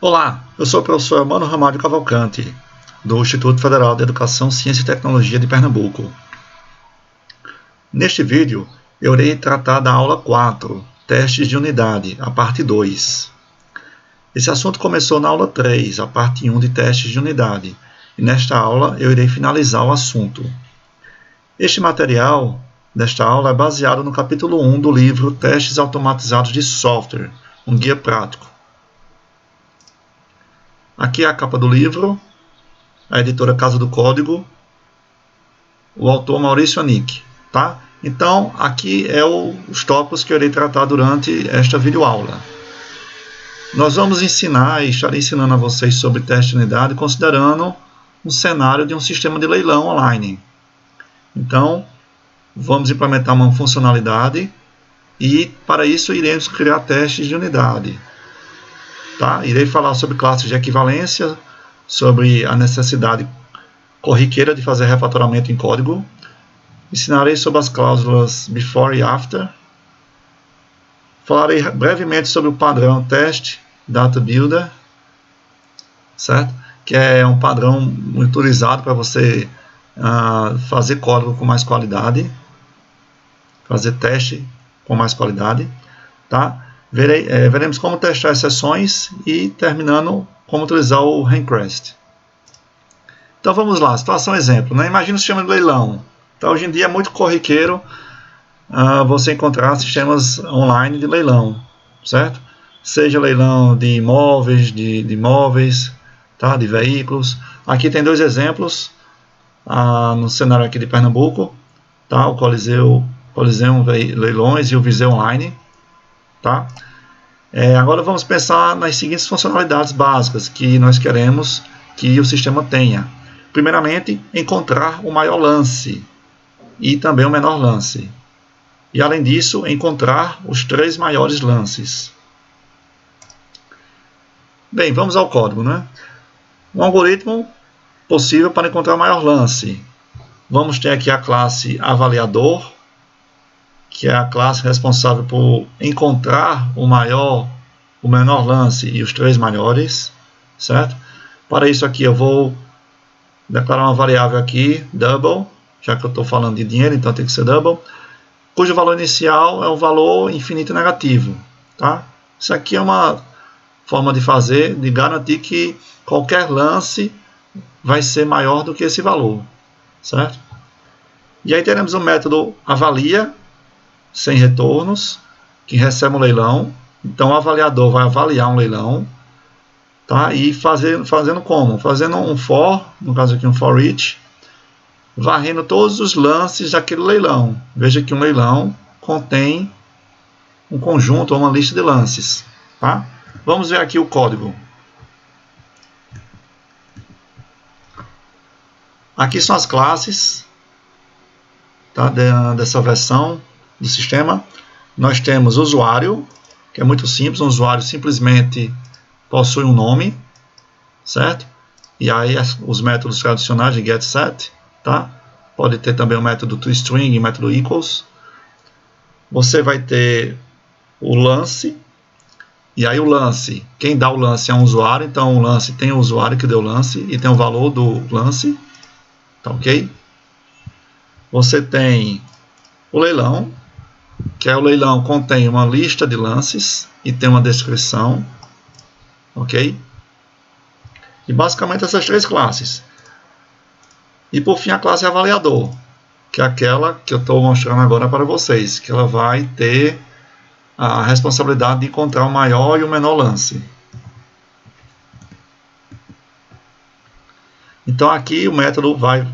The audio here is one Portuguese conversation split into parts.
Olá, eu sou o professor Mano Ramalho Cavalcante, do Instituto Federal de Educação, Ciência e Tecnologia de Pernambuco. Neste vídeo, eu irei tratar da aula 4, Testes de Unidade, a parte 2. Esse assunto começou na aula 3, a parte 1 de Testes de Unidade, e nesta aula eu irei finalizar o assunto. Este material desta aula é baseado no capítulo 1 do livro Testes Automatizados de Software, um guia prático. Aqui é a capa do livro, a editora Casa do Código, o autor Maurício Anick, tá? Então, aqui é os tópicos que eu irei tratar durante esta videoaula. Nós vamos ensinar e estarei ensinando a vocês sobre teste de unidade considerando um cenário de um sistema de leilão online. Então, vamos implementar uma funcionalidade e, para isso, iremos criar testes de unidade. Tá? Irei falar sobre classes de equivalência, sobre a necessidade corriqueira de fazer refatoramento em código. Ensinarei sobre as cláusulas before e after. Falarei brevemente sobre o padrão test data builder, certo? Que é um padrão muito utilizado para você fazer código com mais qualidade, fazer teste com mais qualidade, tá? Veremos como testar exceções e terminando como utilizar o Request. Então vamos lá, situação exemplo, né? Imagina um sistema de leilão. Então hoje em dia é muito corriqueiro você encontrar sistemas online de leilão, certo? Seja leilão de imóveis, tá? De veículos. Aqui tem dois exemplos no cenário aqui de Pernambuco, tá? O Coliseu Leilões e o Viseu Online. Tá? Agora vamos pensar nas seguintes funcionalidades básicas que nós queremos que o sistema tenha. Primeiramente, encontrar o maior lance e também o menor lance. E além disso, encontrar os 3 maiores lances. Bem, vamos ao código, né? Um algoritmo possível para encontrar o maior lance. Vamos ter aqui a classe avaliador, que é a classe responsável por encontrar o menor lance e os 3 maiores, certo? Para isso aqui eu vou declarar uma variável aqui, double, já que eu estou falando de dinheiro, então tem que ser double, cujo valor inicial é o valor infinito negativo, tá? Isso aqui é uma forma de garantir que qualquer lance vai ser maior do que esse valor, certo? E aí teremos o método avalia, sem retornos, que recebe um leilão. Então o avaliador vai avaliar um leilão, tá? E fazendo como? Fazendo um for, no caso aqui um for each, varrendo todos os lances daquele leilão. Veja que um leilão contém um conjunto ou uma lista de lances, tá? Vamos ver aqui o código. Aqui são as classes, tá? Dessa versão do sistema. Nós temos o usuário, que é muito simples, um usuário simplesmente possui um nome, certo? E aí os métodos tradicionais de get, set, tá? Pode ter também o método toString e o método equals. Você vai ter o lance, e aí o lance, quem dá o lance é um usuário, então o lance tem o usuário que deu o lance e tem o valor do lance, tá ok? Você tem o leilão, que é o leilão contém uma lista de lances e tem uma descrição, ok? E basicamente essas 3 classes. E por fim a classe avaliador, que é aquela que eu estou mostrando agora para vocês, que ela vai ter a responsabilidade de encontrar o maior e o menor lance. Então aqui o método vai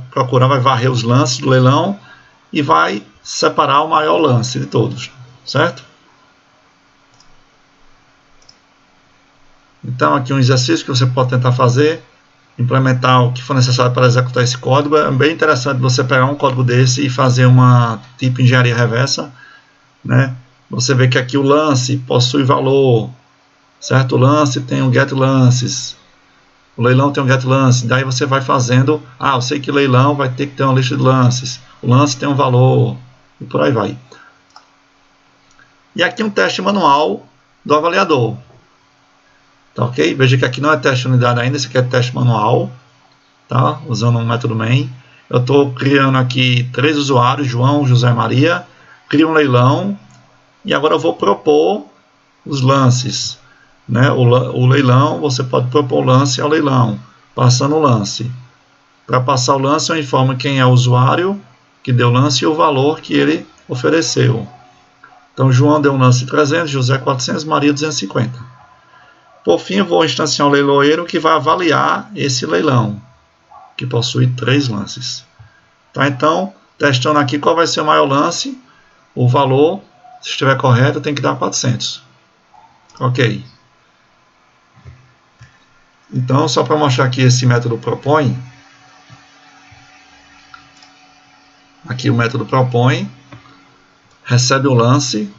varrer os lances do leilão e vai separar o maior lance de todos, certo? Então aqui um exercício que você pode tentar fazer, implementar o que for necessário para executar esse código. É bem interessante você pegar um código desse e fazer uma tipo engenharia reversa, né? Você vê que aqui o lance possui valor, certo? O lance tem um get lances, o leilão tem um get lance, daí você vai fazendo, eu sei que o leilão vai ter que ter uma lista de lances, o lance tem um valor, e por aí vai. E aqui um teste manual do avaliador. Tá ok? Veja que aqui não é teste de unidade ainda, esse aqui é teste manual, tá? Usando um método main. Eu estou criando aqui 3 usuários, João, José e Maria. Crio um leilão e agora eu vou propor os lances, né? O leilão, você pode propor o lance ao leilão, passando o lance. Para passar o lance, eu informo quem é o usuário que deu o lance e o valor que ele ofereceu. Então, João deu um lance 300, José 400, Maria 250. Por fim, eu vou instanciar um leiloeiro que vai avaliar esse leilão, que possui 3 lances. Tá? Então, testando aqui qual vai ser o maior lance, o valor, se estiver correto, tem que dar 400. Ok. Então, só para mostrar aqui esse método propõe, aqui o método propõe, recebe o lance,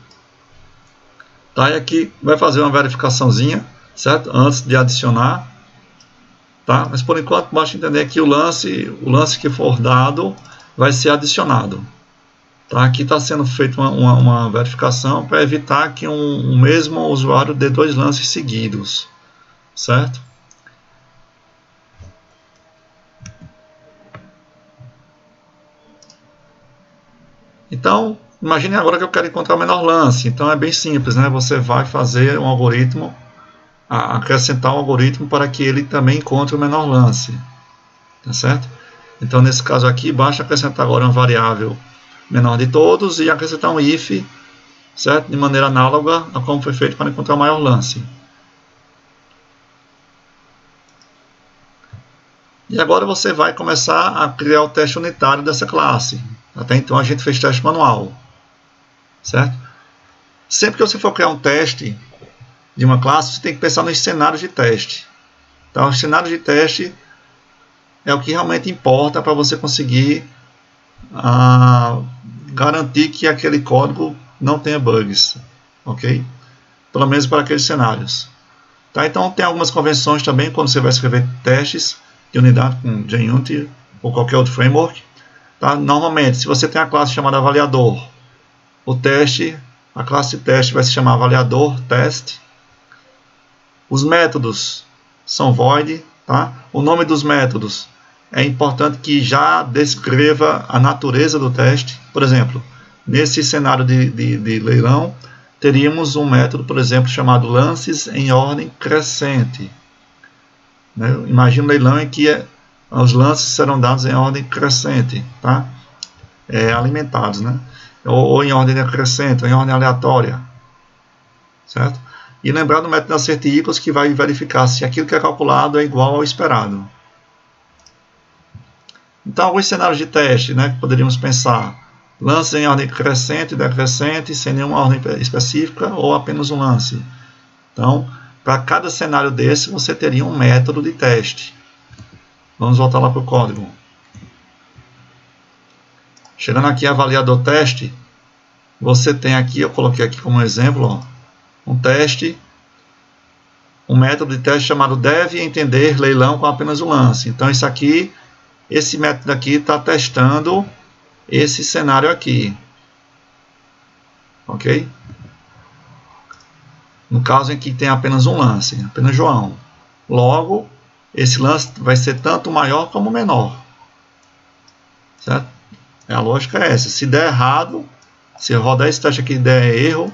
tá? E aqui vai fazer uma verificaçãozinha, certo? Antes de adicionar, tá? Mas por enquanto basta entender que o lance que for dado vai ser adicionado, tá? Aqui está sendo feita uma verificação para evitar que um mesmo usuário dê 2 lances seguidos, certo? Então, imagine agora que eu quero encontrar o menor lance. Então é bem simples, né? Você vai fazer um algoritmo, acrescentar um algoritmo para que ele também encontre o menor lance, tá certo? Então nesse caso aqui, basta acrescentar agora uma variável menor de todos e acrescentar um if, certo? De maneira análoga a como foi feito para encontrar o maior lance. E agora você vai começar a criar o teste unitário dessa classe. Até então a gente fez teste manual, certo? Sempre que você for criar um teste de uma classe, você tem que pensar nos cenários de teste. Então, os cenários de teste é o que realmente importa para você conseguir garantir que aquele código não tenha bugs, ok? Pelo menos para aqueles cenários. Tá? Então, tem algumas convenções também quando você vai escrever testes de unidade com JUnit ou qualquer outro framework. Tá? Normalmente, se você tem a classe chamada avaliador, a classe de teste vai se chamar avaliador test. Os métodos são void. Tá? O nome dos métodos é importante que já descreva a natureza do teste. Por exemplo, nesse cenário de leilão, teríamos um método, por exemplo, chamado lances em ordem crescente. Né? Imagina um leilão em que os lances serão dados em ordem crescente, tá? Alimentados, né? Ou em ordem decrescente, ou em ordem aleatória, certo? E lembrar do método assert equals, que vai verificar se aquilo que é calculado é igual ao esperado. Então, alguns cenários de teste, né, que poderíamos pensar: lances em ordem crescente, decrescente, sem nenhuma ordem específica, ou apenas um lance. Então, para cada cenário desse, você teria um método de teste. Vamos voltar lá para o código. Chegando aqui a avaliador teste, você tem aqui, eu coloquei aqui como exemplo, ó, um teste, um método de teste chamado deve entender leilão com apenas um lance. Então, isso aqui, esse método aqui está testando esse cenário aqui. Ok? No caso em que tem apenas um lance, apenas João. Logo, esse lance vai ser tanto maior como menor. Certo? A lógica é essa. Se der errado, se eu rodar esse teste aqui e der erro,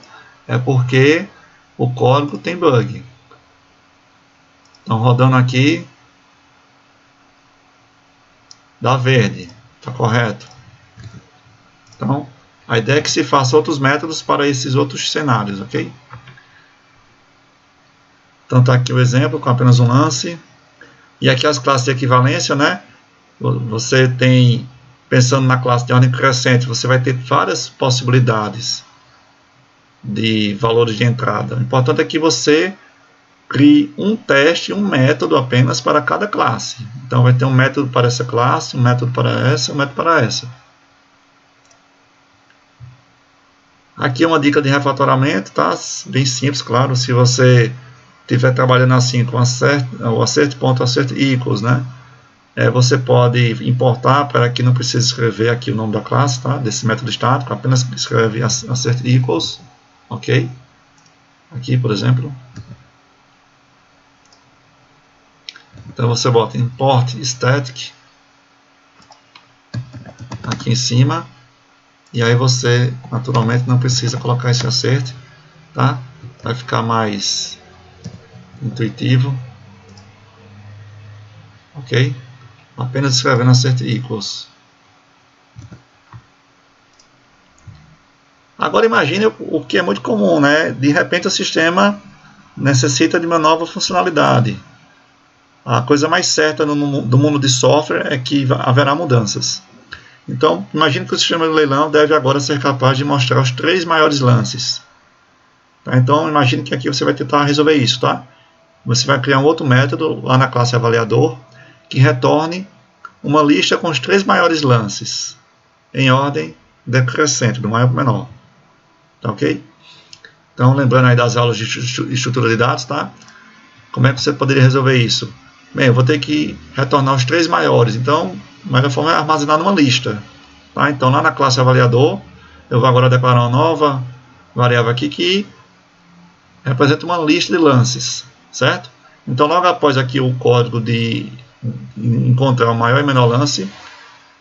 é porque o código tem bug. Então, rodando aqui, dá verde. Está correto? Então, a ideia é que se faça outros métodos para esses outros cenários, ok? Então, está aqui o exemplo com apenas um lance. E aqui as classes de equivalência, né? Você tem, pensando na classe de ordem crescente, você vai ter várias possibilidades de valores de entrada. O importante é que você crie um teste, um método apenas para cada classe. Então, vai ter um método para essa classe, um método para essa, um método para essa. Aqui é uma dica de refatoramento, tá? Bem simples, claro. Se você estiver trabalhando assim com o assert equals, né? Você pode importar para que não precise escrever aqui o nome da classe, tá? Desse método estático, apenas escreve assert equals, ok? Aqui, por exemplo. Então você bota import static aqui em cima. E aí você naturalmente não precisa colocar esse acerte, tá? Vai ficar mais intuitivo. Ok? Apenas escrevendo acerte equals. Agora imagine o que é muito comum, né? De repente o sistema necessita de uma nova funcionalidade. A coisa mais certa do mundo de software é que haverá mudanças. Então, imagine que o sistema de leilão deve agora ser capaz de mostrar os 3 maiores lances. Tá? Então, imagine que aqui você vai tentar resolver isso, tá? Você vai criar um outro método lá na classe avaliador que retorne uma lista com os 3 maiores lances em ordem decrescente, do maior para o menor. Tá ok? Então, lembrando aí das aulas de estrutura de dados, tá? Como é que você poderia resolver isso? Bem, eu vou ter que retornar os 3 maiores. Então, a melhor forma é armazenar numa lista. Tá? Então, lá na classe avaliador, eu vou agora declarar uma nova variável aqui que representa uma lista de lances. Certo? Então, logo após aqui o código de encontrar o maior e menor lance,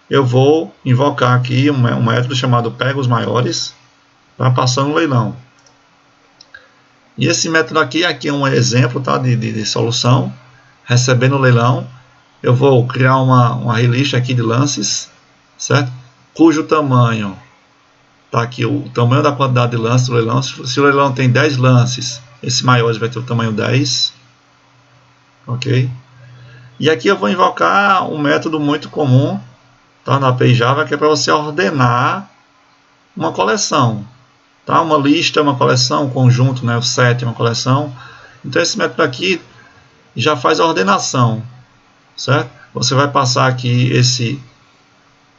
eu vou invocar aqui um método chamado pega os maiores para passar no leilão. E esse método aqui é um exemplo, tá, de solução. Recebendo o leilão, eu vou criar uma relist aqui de lances, certo? Cujo tamanho, tá aqui o tamanho da quantidade de lances do leilão. Se o leilão tem 10 lances, esse maior vai ter o tamanho 10. Ok? E aqui eu vou invocar um método muito comum, tá, na API Java, que é para você ordenar uma coleção. Tá? Uma lista, uma coleção, um conjunto, né? O set é uma coleção. Então esse método aqui já faz a ordenação, certo? Você vai passar aqui esse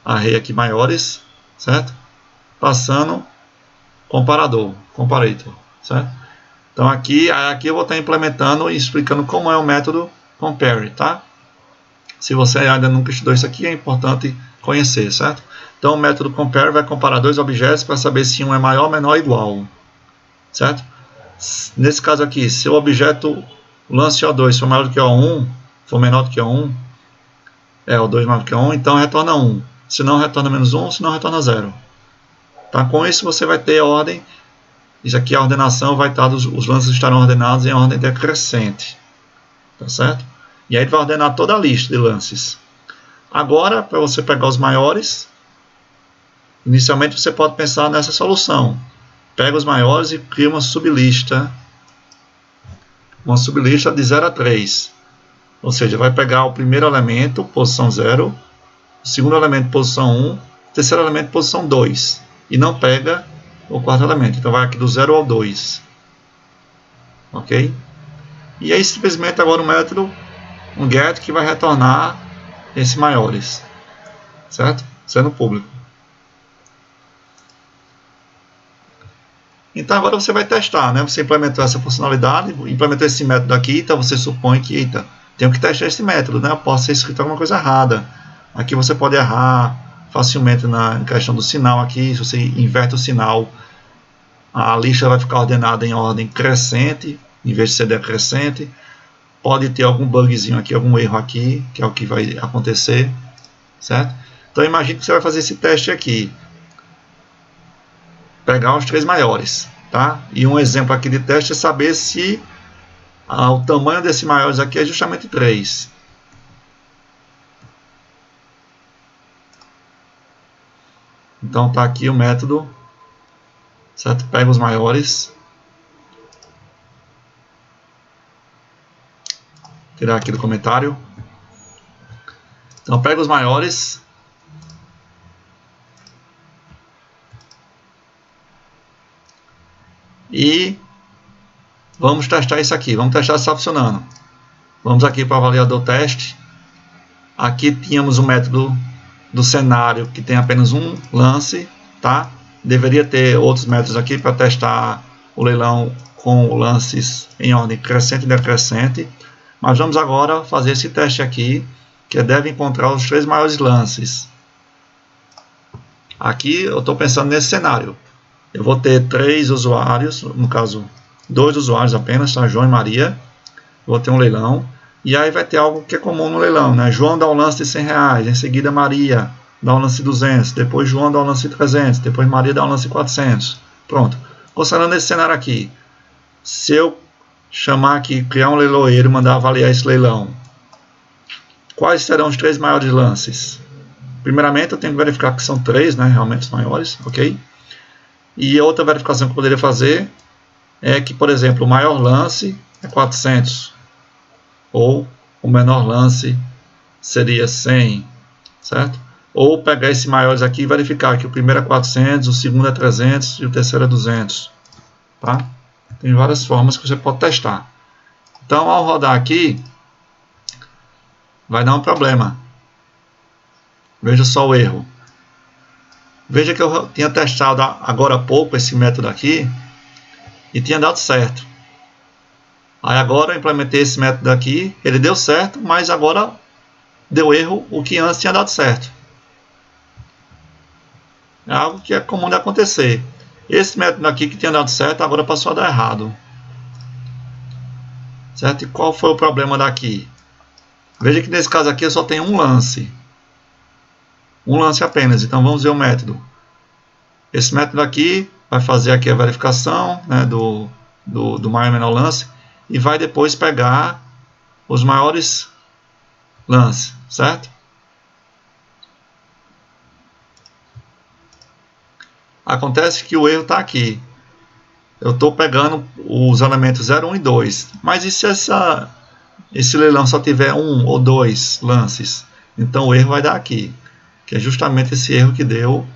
array aqui maiores, certo? Passando comparator, certo? Então aqui eu vou estar implementando e explicando como é o método compare, tá? Se você ainda nunca estudou isso aqui, é importante conhecer, certo? Então o método compare vai comparar 2 objetos para saber se um é maior, menor ou igual, certo? Nesse caso aqui, se o objeto lance O2 for maior do que O1, for menor do que O1, O2 maior do que O1, então retorna 1. Se não, retorna menos 1, se não, retorna 0. Tá? Com isso, você vai ter a ordem. Isso aqui, a ordenação vai estar, os lances estarão ordenados em ordem decrescente. Tá certo? E aí ele vai ordenar toda a lista de lances. Agora, para você pegar os maiores, inicialmente você pode pensar nessa solução. Pega os maiores e cria uma sublista de 0 a 3. Ou seja, vai pegar o primeiro elemento, posição 0, o segundo elemento, posição 1, o terceiro elemento, posição 2. E não pega o quarto elemento. Então vai aqui do 0 ao 2. Ok? E aí simplesmente agora o método, um get, que vai retornar esses maiores. Certo? Sendo público. Então agora você vai testar, né? Você implementou essa funcionalidade, implementou esse método aqui, então você supõe que, eita, tenho que testar esse método, né? Pode ser escrito alguma coisa errada. Aqui você pode errar facilmente na questão do sinal aqui. Se você inverte o sinal, a lista vai ficar ordenada em ordem crescente, em vez de ser decrescente. Pode ter algum bugzinho aqui, algum erro aqui, que é o que vai acontecer, certo? Então imagine que você vai fazer esse teste aqui. Pegar os 3 maiores, tá? E um exemplo aqui de teste é saber se o tamanho desses maiores aqui é justamente 3. Então tá aqui o método, certo? Pega os maiores, tirar aqui do comentário. Então pega os maiores. E vamos testar isso aqui. Vamos testar se está funcionando. Vamos aqui para o avaliador teste. Aqui tínhamos o método do cenário que tem apenas um lance, tá? Deveria ter outros métodos aqui para testar o leilão com lances em ordem crescente e decrescente. Mas vamos agora fazer esse teste aqui, que deve encontrar os 3 maiores lances. Aqui eu estou pensando nesse cenário. Eu vou ter 3 usuários, no caso 2 usuários apenas, tá? João e Maria. Vou ter um leilão. E aí vai ter algo que é comum no leilão, né? João dá um lance de R$100, em seguida Maria dá um lance de 200, depois João dá um lance de 300, depois Maria dá um lance de 400. Pronto. Considerando esse cenário aqui, se eu chamar aqui, criar um leiloeiro e mandar avaliar esse leilão, quais serão os 3 maiores lances? Primeiramente, eu tenho que verificar que são 3, né, realmente os maiores, ok? E outra verificação que eu poderia fazer é que, por exemplo, o maior lance é 400, ou o menor lance seria 100, certo? Ou pegar esses maiores aqui e verificar que o primeiro é 400, o segundo é 300 e o terceiro é 200, tá? Tem várias formas que você pode testar. Então, ao rodar aqui, vai dar um problema. Veja só o erro. Veja que eu tinha testado agora há pouco esse método aqui e tinha dado certo. Aí agora eu implementei esse método aqui, ele deu certo, mas agora deu erro o que antes tinha dado certo. É algo que é comum de acontecer. Esse método aqui que tinha dado certo agora passou a dar errado. Certo? E qual foi o problema daqui? Veja que nesse caso aqui eu só tenho um lance. Um lance apenas. Então vamos ver o método. Esse método aqui vai fazer aqui a verificação, né, do maior e menor lance e vai depois pegar os maiores lances, certo? Acontece que o erro está aqui. Eu estou pegando os elementos 0, 1 e 2. Mas e se esse leilão só tiver 1 ou 2 lances? Então o erro vai dar aqui. Que é justamente esse erro que deu,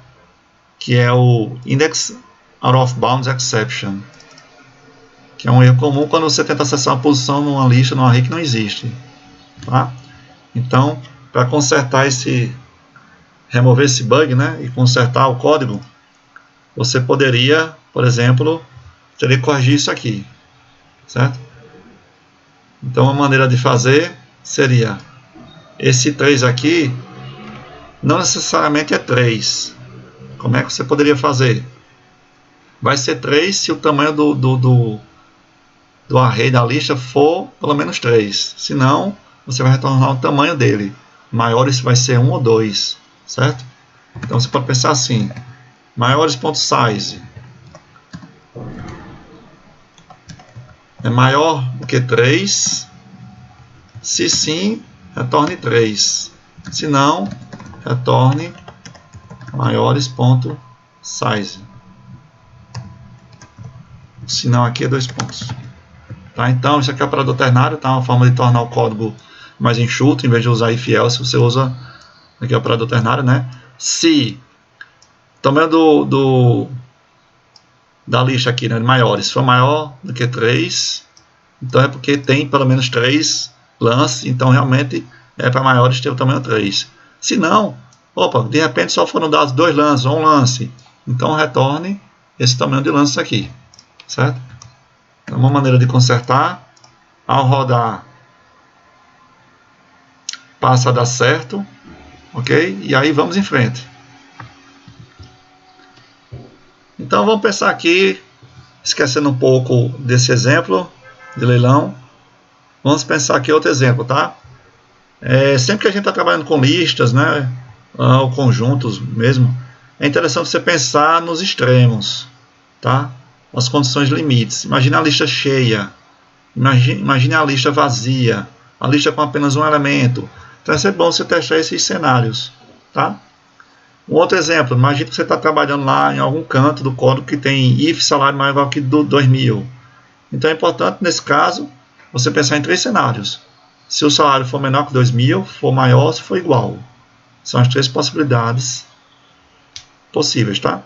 que é o Index Out of Bounds Exception. Que é um erro comum quando você tenta acessar uma posição numa lista, num array que não existe. Tá? Então, para consertar remover esse bug, né, e consertar o código, você poderia, por exemplo, teria que corrigir isso aqui, certo? Então a maneira de fazer seria esse 3 aqui não necessariamente é 3. Como é que você poderia fazer? Vai ser 3 se o tamanho do array da lista for pelo menos 3. Se não, você vai retornar o tamanho dele. Maiores vai ser 1 ou 2, certo? Então você pode pensar assim: maiores.size é maior do que 3. Se sim, retorne 3. Se não, retorne maiores.size. O sinal aqui é 2 pontos. Tá? Então, isso aqui é o operador ternário, tá? Uma forma de tornar o código mais enxuto, em vez de usar if else, você usa aqui o operador ternário, né? Se o tamanho da lista aqui, né, de maiores, for maior do que 3, então é porque tem pelo menos 3 lances, então realmente é para maiores ter o tamanho 3. Se não, opa, de repente só foram dados 2 lances ou um lance, então retorne esse tamanho de lances aqui, certo? Então, uma maneira de consertar, ao rodar, passa a dar certo, ok? E aí vamos em frente. Então vamos pensar aqui, esquecendo um pouco desse exemplo de leilão, vamos pensar aqui outro exemplo, tá? Sempre que a gente está trabalhando com listas, né, ou conjuntos mesmo, é interessante você pensar nos extremos, tá? As condições limites. Imagine a lista cheia, imagine a lista vazia, a lista com apenas um elemento. Então é sempre bom você testar esses cenários, tá? Um outro exemplo, imagine que você está trabalhando lá em algum canto do código que tem if salário maior ou igual que 2.000. Então é importante, nesse caso, você pensar em 3 cenários. Se o salário for menor que 2.000, for maior, se for igual. São as 3 possibilidades possíveis, tá?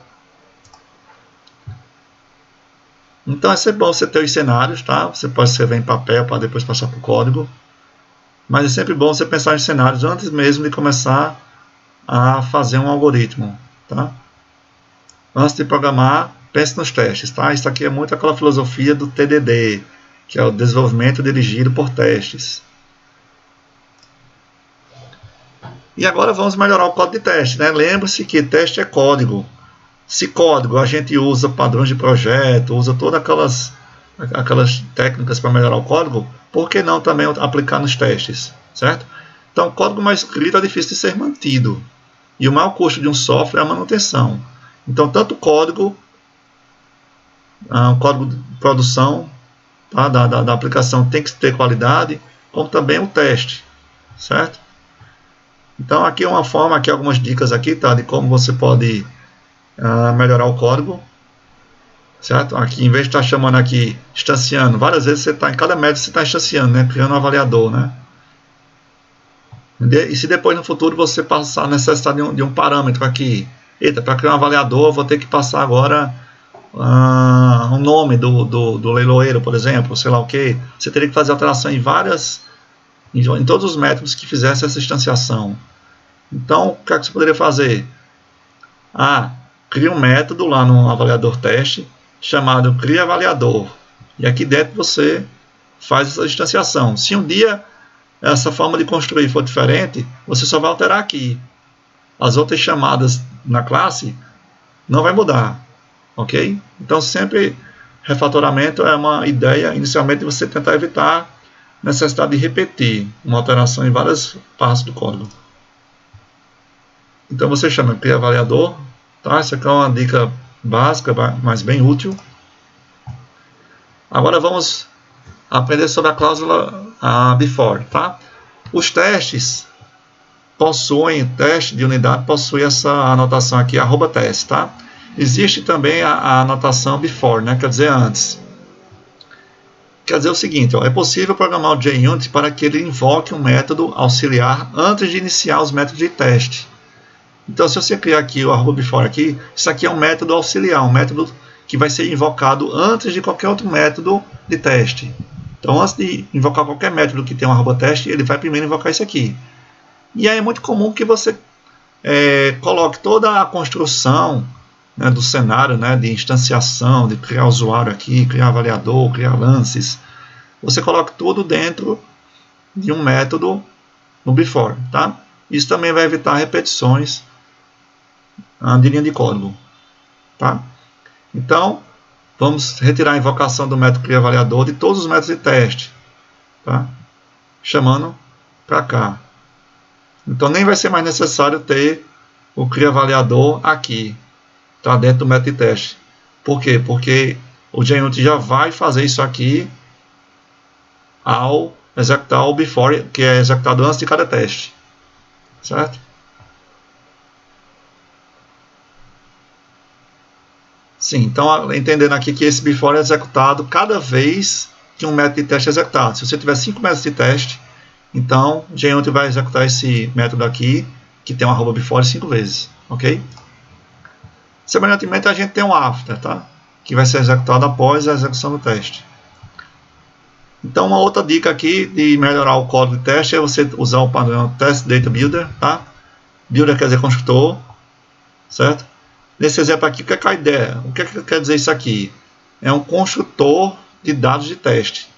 Então é sempre bom você ter os cenários, tá? Você pode escrever em papel para depois passar para o código. Mas é sempre bom você pensar em cenários antes mesmo de começar a fazer um algoritmo, tá? Antes de programar, pense nos testes, tá? Isso aqui é muito aquela filosofia do TDD, que é o desenvolvimento dirigido por testes. E agora vamos melhorar o código de teste, né? Lembre-se que teste é código. Se código a gente usa padrões de projeto, usa todas aquelas aquelas técnicas para melhorar o código, por que não também aplicar nos testes, certo? Então, o código mal escrito é difícil de ser mantido, e o maior custo de um software é a manutenção. Então, tanto o código de produção, tá, da aplicação tem que ter qualidade, como também o teste, certo? Então, aqui é uma forma, aqui algumas dicas aqui, tá, de como você pode melhorar o código, certo? Aqui, em vez de estar chamando aqui, instanciando, várias vezes você está, em cada método você está instanciando, né? Criando um avaliador, né? E se depois no futuro você passar a necessidade de um parâmetro aqui, eita, para criar um avaliador, vou ter que passar agora um nome do leiloeiro, por exemplo, sei lá o que, você teria que fazer alteração em todos os métodos que fizesse essa instanciação. Então, o que é que você poderia fazer? Cria um método lá no avaliador teste, chamado cria avaliador, e aqui dentro você faz essa instanciação. Se um dia essa forma de construir for diferente, você só vai alterar aqui. As outras chamadas na classe não vai mudar, ok? Então sempre refatoramento é uma ideia inicialmente de você tentar evitar a necessidade de repetir uma alteração em várias partes do código. Então você chama cria avaliador, tá? Essa aqui é uma dica básica, mas bem útil. Agora vamos aprender sobre a cláusula before, tá? Os testes teste de unidade possui essa anotação aqui, @test, tá? Existe também a anotação before, né? Quer dizer antes. Quer dizer o seguinte, é possível programar o JUnit para que ele invoque um método auxiliar antes de iniciar os métodos de teste. Então, se você criar aqui o @before aqui, isso aqui é um método auxiliar, um método que vai ser invocado antes de qualquer outro método de teste. Então, antes de invocar qualquer método que tenha um @teste, ele vai primeiro invocar isso aqui. E aí é muito comum que você coloque toda a construção, né, do cenário, né, de instanciação, de criar usuário aqui, criar avaliador, criar lances. Você coloca tudo dentro de um método no before, tá? Isso também vai evitar repetições de linha de código, tá? Então, vamos retirar a invocação do método criaAvaliador de todos os métodos de teste, tá? Chamando para cá. Então, nem vai ser mais necessário ter o criaAvaliador aqui, tá? Dentro do método de teste. Por quê? Porque o JUnit já vai fazer isso aqui ao executar o before, que é executado antes de cada teste, certo? Sim, então entendendo aqui que esse before é executado cada vez que um método de teste é executado. Se você tiver 5 métodos de teste, então o JUnit vai executar esse método aqui, que tem um @before 5 vezes, ok? Semelhantemente, a gente tem um after, tá? Que vai ser executado após a execução do teste. Então, uma outra dica aqui de melhorar o código de teste é você usar o padrão Test Data Builder, tá? Builder quer dizer construtor, certo? Nesse exemplo aqui, o que é a ideia? O que quer dizer isso aqui? É um construtor de dados de teste.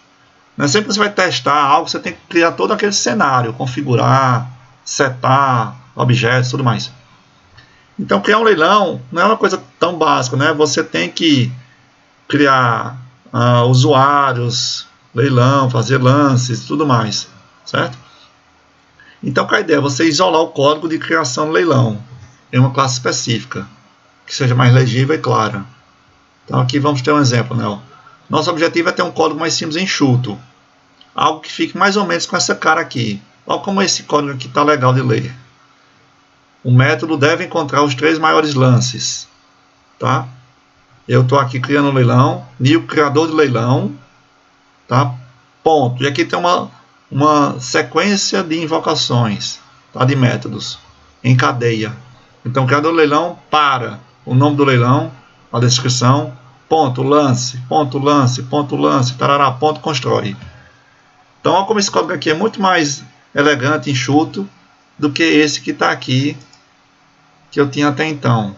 Não é sempre que você vai testar algo, você tem que criar todo aquele cenário, configurar, setar objetos, tudo mais. Então, criar um leilão não é uma coisa tão básica, né? Você tem que criar usuários, leilão, fazer lances, tudo mais, certo? Então, a ideia é você isolar o código de criação do leilão em uma classe específica, que seja mais legível e clara. Então, aqui vamos ter um exemplo, né? Nosso objetivo é ter um código mais simples e enxuto, algo que fique mais ou menos com essa cara aqui. Olha como esse código aqui está legal de ler. O método deve encontrar os 3 maiores lances, tá? Eu estou aqui criando um leilão, new criador de leilão, tá? Ponto. E aqui tem uma sequência de invocações, tá? De métodos em cadeia. Então, criador de leilão para o nome do leilão, a descrição, ponto lance, ponto lance, ponto lance, tarará, ponto constrói. Então, olha como esse código aqui é muito mais elegante, enxuto, do que esse que está aqui, que eu tinha até então,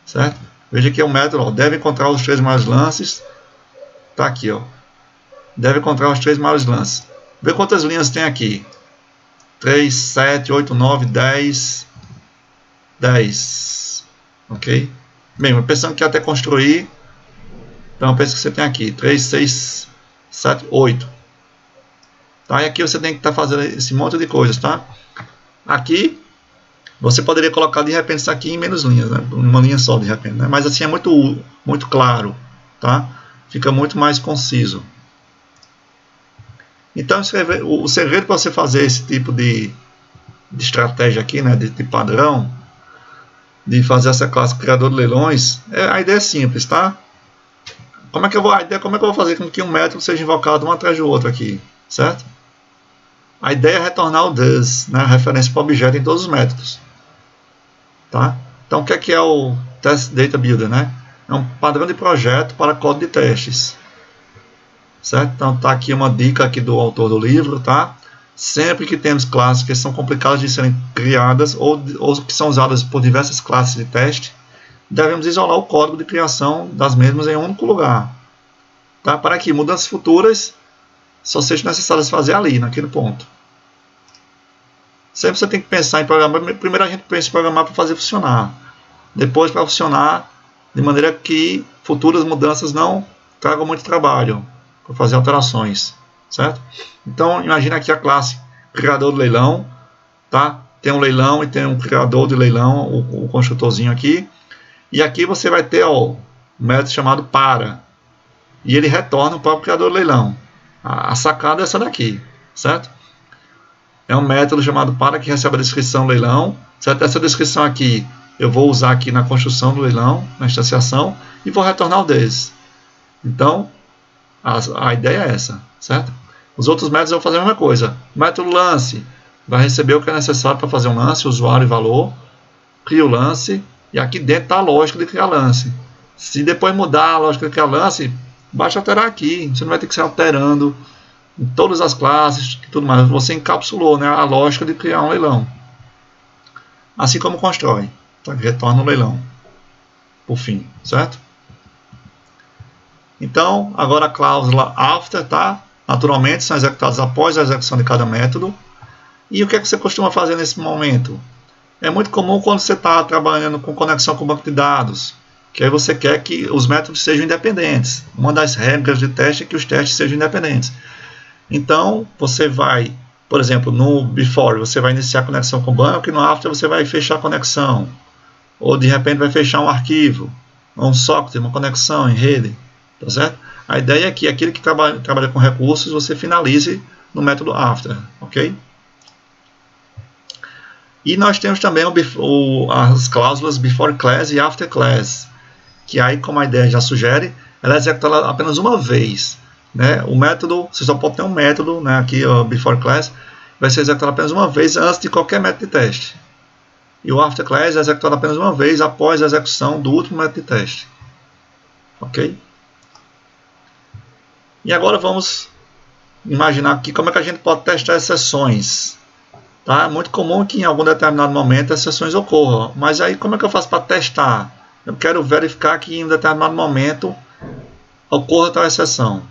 certo? Veja que é o método, ó, deve encontrar os 3 maiores lances, está aqui, ó, deve encontrar os 3 maiores lances. Vê quantas linhas tem aqui, 3, 7, 8, 9, 10, 10, ok? Bem, pensando que até construir, Então pensa que você tem aqui 3, 6, 7, 8. Tá? E aqui você tem que estar fazendo esse monte de coisas, tá? Aqui você poderia colocar de repente isso aqui em menos linhas, né? Uma linha só de repente, né? Mas assim é muito claro, tá? Fica muito mais conciso. Então o segredo para você fazer esse tipo de estratégia aqui, né? De padrão, de fazer essa classe criador de leilões, a ideia é simples, tá? Como é que eu vou fazer com que um método seja invocado um atrás do outro aqui, certo? A ideia é retornar o does, né? A referência para o objeto em todos os métodos. Tá? Então, o que é o Test Data Builder? Né? É um padrão de projeto para código de testes. Certo? Então, está aqui uma dica aqui do autor do livro. Tá? Sempre que temos classes que são complicadas de serem criadas ou que são usadas por diversas classes de teste, devemos isolar o código de criação das mesmas em um único lugar. Tá? Para que mudanças futuras só sejam necessárias fazer ali, naquele ponto. Sempre você tem que pensar em programar. Primeiro a gente pensa em programar para fazer funcionar. Depois para funcionar de maneira que futuras mudanças não tragam muito trabalho para fazer alterações. Certo? Então imagina aqui a classe criador do leilão. Tá? Tem um leilão e tem um criador de leilão, o construtorzinho aqui. E aqui você vai ter um método chamado para. E ele retorna o próprio criador do leilão. A sacada é essa daqui. Certo? É um método chamado para que recebe a descrição do leilão. Certo? Essa descrição aqui eu vou usar aqui na construção do leilão, na instanciação, e vou retornar o des. Então, a ideia é essa. Certo? Os outros métodos eu vou fazer a mesma coisa. O método lance vai receber o que é necessário para fazer um lance, usuário e valor. Cria o lance. E aqui dentro está a lógica de criar lance. Se depois mudar a lógica de criar lance, basta alterar aqui. Você não vai ter que ser alterando em todas as classes e tudo mais. Você encapsulou, né, a lógica de criar um leilão. Assim como constrói. Tá? Retorna o leilão. Por fim, certo? Então, agora a cláusula after, tá? Naturalmente, são executadas após a execução de cada método. E o que é que você costuma fazer nesse momento? É muito comum quando você está trabalhando com conexão com banco de dados, que aí você quer que os métodos sejam independentes. Uma das regras de teste é que os testes sejam independentes. Então, você vai, por exemplo, no before você vai iniciar a conexão com o banco e no after você vai fechar a conexão. Ou de repente vai fechar um arquivo, um socket, uma conexão em rede. Tá certo? A ideia é que aquele que trabalha com recursos você finalize no método after. Ok? E nós temos também as cláusulas before class e after class, que aí, como a ideia já sugere, ela é executada apenas uma vez. Né? O método, você só pode ter um método, né? Aqui o before class, vai ser executado apenas uma vez antes de qualquer método de teste. E o after class é executado apenas uma vez após a execução do último método de teste. Ok? E agora vamos imaginar aqui como é que a gente pode testar exceções. Tá? É muito comum que em algum determinado momento exceções ocorram. Mas aí como é que eu faço para testar? Eu quero verificar que em um determinado momento ocorra tal exceção.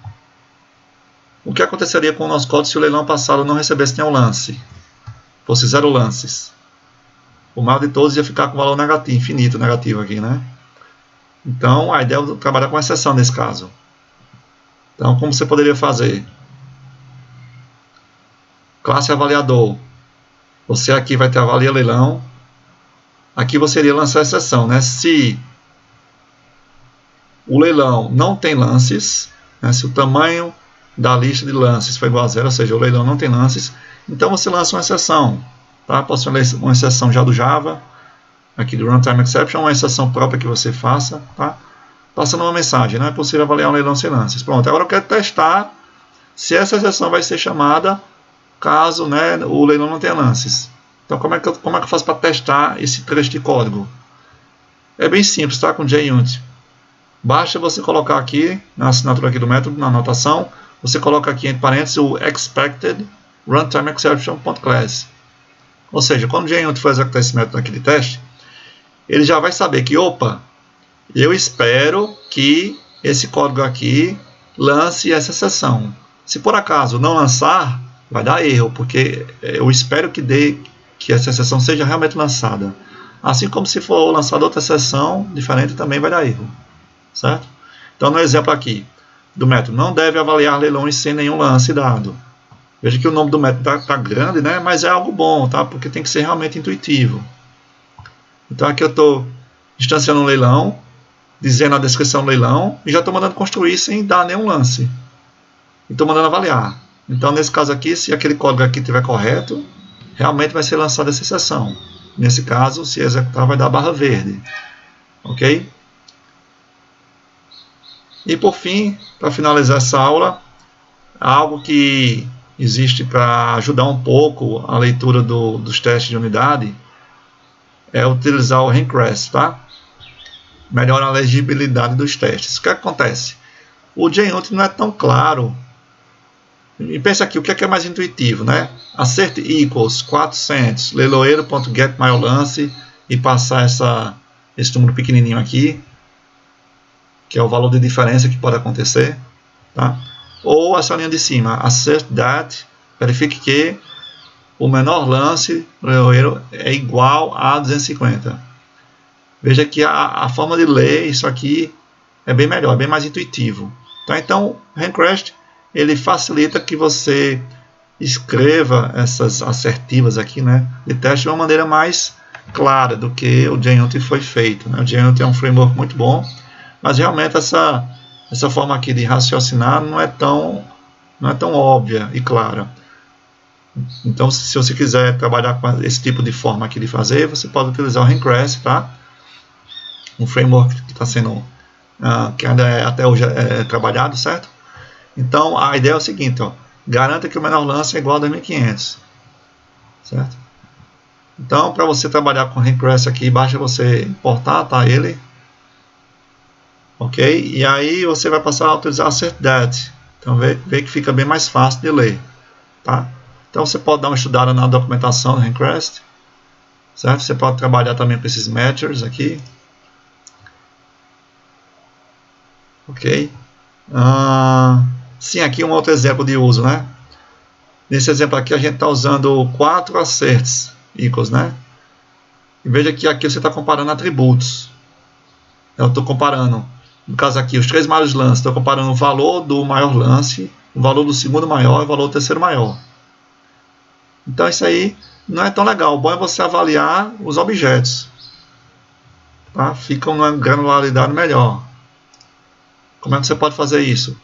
O que aconteceria com o nosso código se o leilão passado não recebesse nenhum lance? Fosse 0 lances. O maior de todos ia ficar com valor negativo, infinito negativo aqui, né? Então a ideia é trabalhar com exceção nesse caso. Então como você poderia fazer? Classe avaliador. Você aqui vai ter avalia leilão. Aqui você iria lançar a exceção, né? Se o leilão não tem lances, né? Se o tamanho da lista de lances for igual a 0, ou seja, o leilão não tem lances, então você lança uma exceção. Tá? Pode ser uma exceção já do Java, aqui do Runtime Exception, uma exceção própria que você faça, tá? Passando uma mensagem, não é possível avaliar um leilão sem lances. Pronto, agora eu quero testar se essa exceção vai ser chamada caso, né, o leilão não tenha lances. Então como é que eu faço para testar esse trecho de código? É bem simples, tá? Com JUnit. Basta você colocar aqui, na assinatura aqui do método, na anotação, você coloca aqui entre parênteses o expected runtime exception.class. Ou seja, quando o JUnit for executar esse método aqui de teste, ele já vai saber que, opa, eu espero que esse código aqui lance essa exceção. Se por acaso não lançar, vai dar erro, porque eu espero que essa exceção seja realmente lançada. Assim como se for lançada outra exceção diferente, também vai dar erro. Certo? Então, no exemplo aqui do método, não deve avaliar leilões sem nenhum lance dado. Veja que o nome do método está grande, né? Mas é algo bom, tá? Porque tem que ser realmente intuitivo. Então, aqui eu estou instanciando um leilão, dizendo a descrição do leilão, e já estou mandando construir sem dar nenhum lance. E estou mandando avaliar. Então, nesse caso aqui, se aquele código aqui estiver correto, realmente vai ser lançada essa exceção. Nesse caso, se executar, vai dar barra verde. Ok? E por fim, para finalizar essa aula, algo que existe para ajudar um pouco a leitura dos testes de unidade é utilizar o Request, tá? Melhora a legibilidade dos testes. O que acontece? O JUnit não é tão claro. E pensa aqui, o que é mais intuitivo, né? Assert equals 400 leiloeiro.getMaiorLance e passar esse número pequenininho aqui, que é o valor de diferença que pode acontecer, tá? Ou essa linha de cima, assert that, verifique que o menor lance do leiloeiro é igual a 250. Veja que a forma de ler isso aqui é bem melhor, é bem mais intuitivo. Tá? Então, o Request ele facilita que você escreva essas assertivas aqui, né, de teste de uma maneira mais clara do que o JUnit foi feito. Né? O JUnit é um framework muito bom, mas realmente essa forma aqui de raciocinar não é tão óbvia e clara. Então, se você quiser trabalhar com esse tipo de forma aqui de fazer, você pode utilizar o Request, tá? Um framework que está sendo que ainda até hoje é trabalhado, certo? Então, a ideia é o seguinte, ó, garanta que o menor lance é igual a 2.500, certo? Então, para você trabalhar com o Request aqui, basta você importar, tá, ele, ok? E aí você vai passar a utilizar assert that, então vê que fica bem mais fácil de ler, tá? Então, você pode dar uma estudada na documentação do Request, certo? Você pode trabalhar também com esses measures aqui, ok? Sim, aqui um outro exemplo de uso, né? Nesse exemplo aqui a gente está usando 4 asserts equals, né? E veja que aqui você está comparando atributos. Eu estou comparando, no caso aqui, os 3 maiores lances. Estou comparando o valor do maior lance, o valor do segundo maior e o valor do terceiro maior. Então isso aí não é tão legal. O bom é você avaliar os objetos, tá? Ficam numa granularidade melhor. Como é que você pode fazer isso?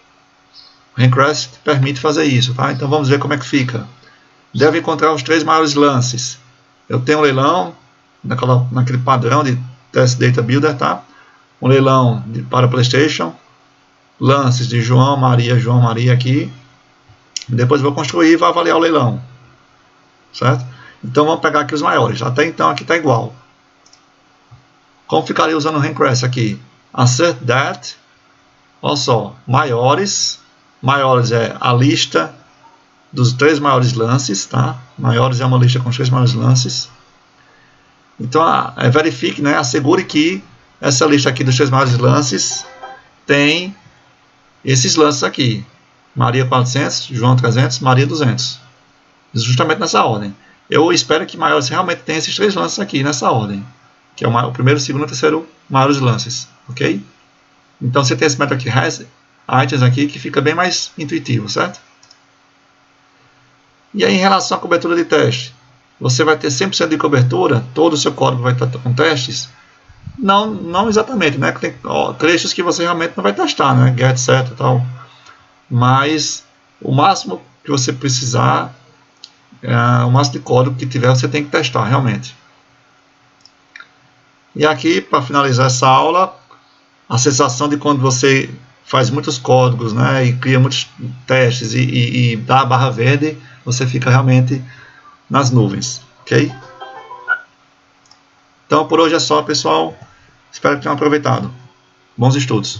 O Request permite fazer isso, tá? Então vamos ver como é que fica. Deve encontrar os 3 maiores lances. Eu tenho um leilão naquele padrão de Test Data Builder, tá? Um leilão para PlayStation, lances de João Maria aqui. Depois eu vou construir e vou avaliar o leilão, certo? Então vamos pegar aqui os maiores. Até então aqui está igual. Como ficaria usando o Request aqui? Assert that. Olha só, maiores é a lista dos 3 maiores lances, tá? Maiores é uma lista com os 3 maiores lances. Então, verifique, né? Assegure que essa lista aqui dos 3 maiores lances tem esses lances aqui. Maria 400, João 300, Maria 200. Justamente nessa ordem. Eu espero que maiores realmente tenham esses 3 lances aqui nessa ordem. Que é o primeiro, o segundo e o terceiro maiores lances. Ok? Então você tem esse método aqui, has items aqui, que fica bem mais intuitivo, certo? E aí em relação à cobertura de teste, você vai ter 100% de cobertura, todo o seu código vai estar com testes? Não exatamente, né? Tem trechos que você realmente não vai testar, né? Get, set e tal. Mas o máximo que você precisar, o máximo de código que tiver, você tem que testar realmente. E aqui, para finalizar essa aula, a sensação de quando você faz muitos códigos, né, e cria muitos testes e dá a barra verde, você fica realmente nas nuvens, ok? Então por hoje é só, pessoal. Espero que tenham aproveitado. Bons estudos!